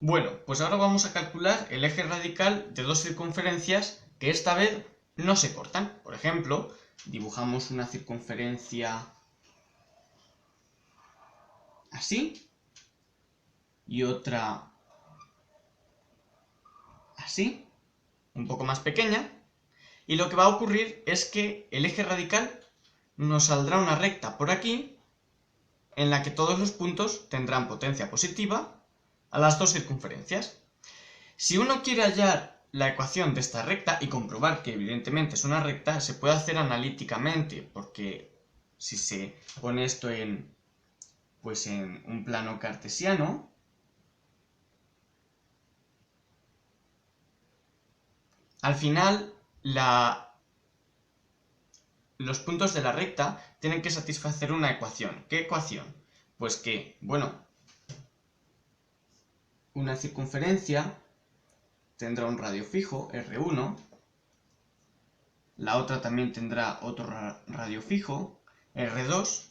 Bueno, pues ahora vamos a calcular el eje radical de dos circunferencias que esta vez no se cortan. Por ejemplo, dibujamos una circunferencia así y otra así, un poco más pequeña, y lo que va a ocurrir es que el eje radical nos saldrá una recta por aquí en la que todos los puntos tendrán potencia positiva a las dos circunferencias. Si uno quiere hallar la ecuación de esta recta y comprobar que evidentemente es una recta, se puede hacer analíticamente, porque si se pone esto en un plano cartesiano, al final los puntos de la recta tienen que satisfacer una ecuación. ¿Qué ecuación? Pues que, bueno, una circunferencia tendrá un radio fijo, R1, la otra también tendrá otro radio fijo, R2,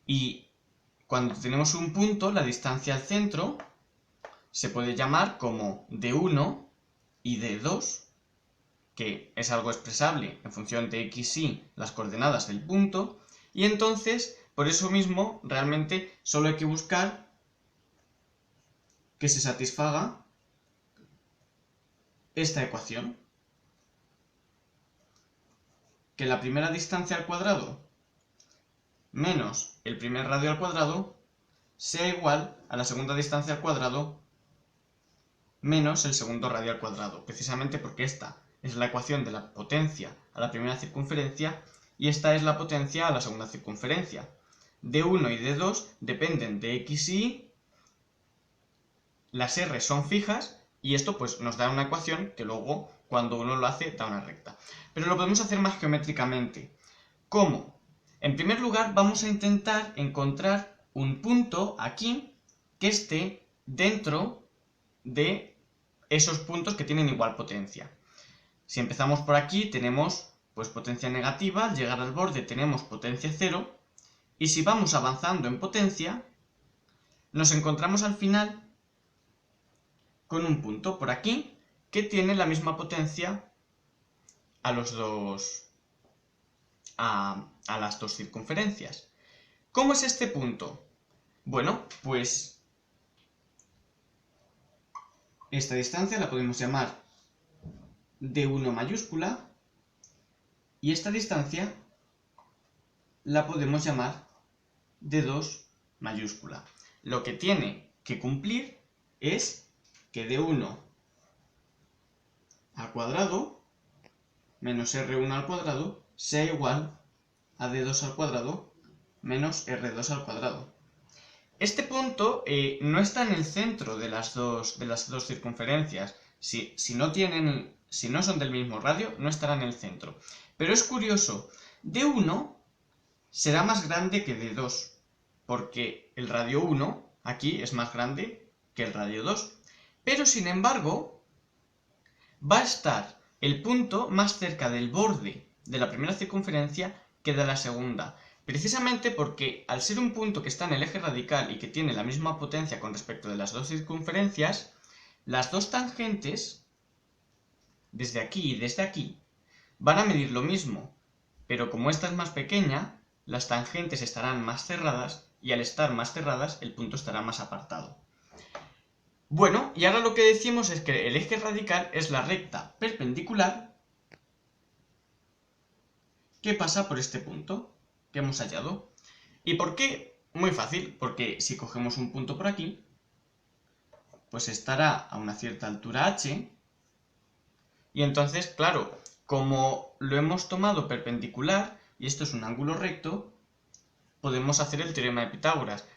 y cuando tenemos un punto, la distancia al centro se puede llamar como D1 y D2, que es algo expresable en función de x, y las coordenadas del punto, y entonces, por eso mismo, realmente solo hay que buscar que se satisfaga esta ecuación, que la primera distancia al cuadrado menos el primer radio al cuadrado sea igual a la segunda distancia al cuadrado menos el segundo radio al cuadrado, precisamente porque esta es la ecuación de la potencia a la primera circunferencia y esta es la potencia a la segunda circunferencia. D1 y D2 dependen de x y y, las r son fijas y esto pues nos da una ecuación que luego cuando uno lo hace da una recta. Pero lo podemos hacer más geométricamente. ¿Cómo? En primer lugar vamos a intentar encontrar un punto aquí que esté dentro de esos puntos que tienen igual potencia. Si empezamos por aquí tenemos pues potencia negativa, al llegar al borde tenemos potencia 0 y si vamos avanzando en potencia nos encontramos al final con un punto por aquí que tiene la misma potencia a las dos circunferencias. ¿Cómo es este punto? Bueno, pues esta distancia la podemos llamar D1 mayúscula y esta distancia la podemos llamar D2 mayúscula. Lo que tiene que cumplir es que D1 al cuadrado menos R1 al cuadrado sea igual a D2 al cuadrado menos R2 al cuadrado. Este punto no está en el centro de las dos circunferencias. Si no son del mismo radio, no estará en el centro. Pero es curioso, D1 será más grande que D2, porque el radio 1 aquí es más grande que el radio 2. Pero sin embargo, va a estar el punto más cerca del borde de la primera circunferencia que de la segunda. Precisamente porque al ser un punto que está en el eje radical y que tiene la misma potencia con respecto de las dos circunferencias, las dos tangentes, desde aquí y desde aquí, van a medir lo mismo, pero como esta es más pequeña, las tangentes estarán más cerradas y al estar más cerradas el punto estará más apartado. Bueno, y ahora lo que decimos es que el eje radical es la recta perpendicular que pasa por este punto que hemos hallado. ¿Y por qué? Muy fácil, porque si cogemos un punto por aquí, pues estará a una cierta altura h, y entonces, claro, como lo hemos tomado perpendicular, y esto es un ángulo recto, podemos hacer el teorema de Pitágoras.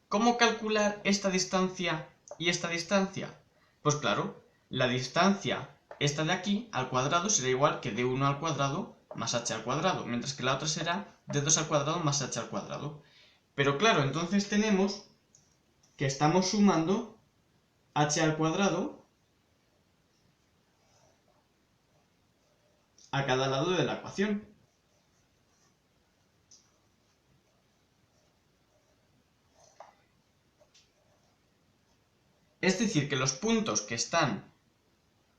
¿Cómo calcular esta distancia y esta distancia? Pues claro, la distancia esta de aquí al cuadrado será igual que d1 al cuadrado más h al cuadrado, mientras que la otra será d2 al cuadrado más h al cuadrado. Pero claro, entonces tenemos que estamos sumando h al cuadrado a cada lado de la ecuación. Es decir, que los puntos que están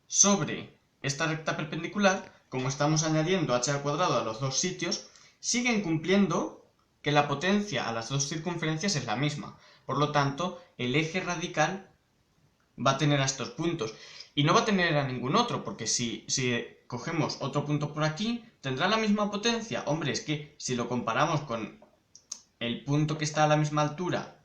sobre esta recta perpendicular, como estamos añadiendo h al cuadrado a los dos sitios, siguen cumpliendo que la potencia a las dos circunferencias es la misma. Por lo tanto, el eje radical va a tener a estos puntos. Y no va a tener a ningún otro, porque si cogemos otro punto por aquí, ¿tendrá la misma potencia? Hombre, es que si lo comparamos con el punto que está a la misma altura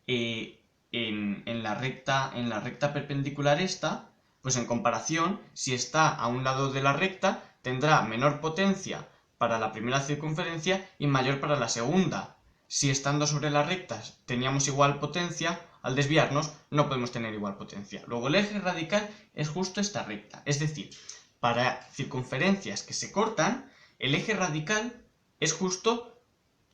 en la recta perpendicular esta, pues en comparación, si está a un lado de la recta, tendrá menor potencia para la primera circunferencia y mayor para la segunda. Si estando sobre las rectas teníamos igual potencia, al desviarnos no podemos tener igual potencia. Luego el eje radical es justo esta recta, es decir, para circunferencias que se cortan, el eje radical es justo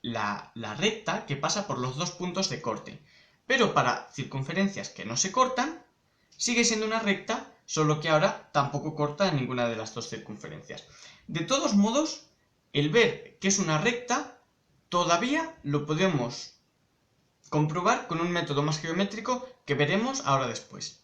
la recta que pasa por los dos puntos de corte. Pero para circunferencias que no se cortan, sigue siendo una recta, solo que ahora tampoco corta en ninguna de las dos circunferencias. De todos modos, el ver que es una recta, todavía lo podemos comprobar con un método más geométrico que veremos ahora después.